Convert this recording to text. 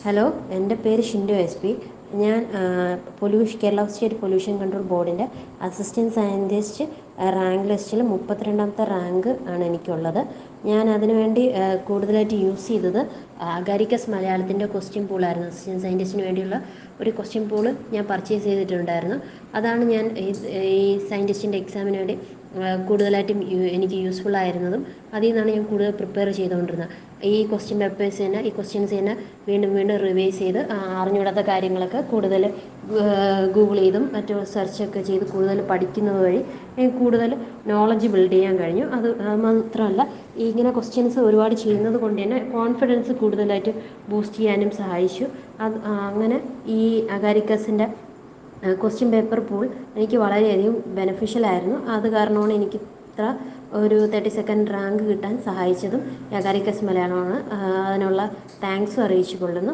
Hello, എൻ്റെ പേര് Shindu S P. ഞാൻ കേരള സ്റ്റേറ്റ് പൊല്യൂഷൻ കൺട്രോൾ ബോർഡിൻ്റെ അസിസ്റ്റൻറ്റ് സയൻറ്റിസ്റ്റ് റാങ്ക് ലിസ്റ്റിൽ 32ാമത്തെ റാങ്ക് ആണ് എനിക്കുള്ളത്. ഞാൻ അതിനുവേണ്ടി കൂടുതലായിട്ട് യൂസ് ചെയ്തത് അഗാരിക്കസ് മലയാളത്തിൻ്റെ ക്വസ്റ്റ്യൻ പൂളായിരുന്നു. അസിസ്റ്റൻറ്റ് സയൻറ്റിസ്റ്റിന് വേണ്ടിയുള്ള ഒരു ക്വസ്റ്റ്യൻ പൂള് ഞാൻ പർച്ചേസ് ചെയ്തിട്ടുണ്ടായിരുന്നു. അതാണ് ഞാൻ ഈ സയൻറ്റിസ്റ്റിൻ്റെ എക്സാമിന് വേണ്ടി കൂടുതലായിട്ടും എനിക്ക് യൂസ്ഫുൾ ആയിരുന്നതും അതിൽ നിന്നാണ് ഞാൻ കൂടുതൽ പ്രിപ്പയർ ചെയ്തുകൊണ്ടിരുന്നത്. ഈ ക്വസ്റ്റ്യൻ പേപ്പേഴ്സ് തന്നെ, ഈ ക്വസ്റ്റ്യൻസ് തന്നെ വീണ്ടും റിവൈസ് ചെയ്ത് അറിഞ്ഞുകൂടാത്ത കാര്യങ്ങളൊക്കെ കൂടുതൽ ഗൂഗിൾ ചെയ്തും മറ്റു സെർച്ചൊക്കെ ചെയ്ത് കൂടുതൽ പഠിക്കുന്നത് വഴി എനിക്ക് കൂടുതൽ നോളജ് ബിൽഡ് ചെയ്യാൻ കഴിഞ്ഞു. അത് മാത്രമല്ല, ഇങ്ങനെ ക്വസ്റ്റ്യൻസ് ഒരുപാട് ചെയ്യുന്നത് കൊണ്ട് തന്നെ കോൺഫിഡൻസ് കൂടുതലായിട്ട് ബൂസ്റ്റ് ചെയ്യാനും സഹായിച്ചു. അങ്ങനെ ഈ അഗാരിക്കസിൻ്റെ ക്വസ്റ്റ്യൻ പേപ്പർ പൂൾ എനിക്ക് വളരെയധികം ബെനഫിഷ്യൽ ആയിരുന്നു. അത് കാരണമാണ് എനിക്ക് ഇത്ര ഒരു 32nd റാങ്ക് കിട്ടാൻ സഹായിച്ചതും അഗാരിക്കസ് മലയാളമാണ്. അതിനുള്ള താങ്ക്സും അറിയിച്ചു കൊള്ളുന്നു.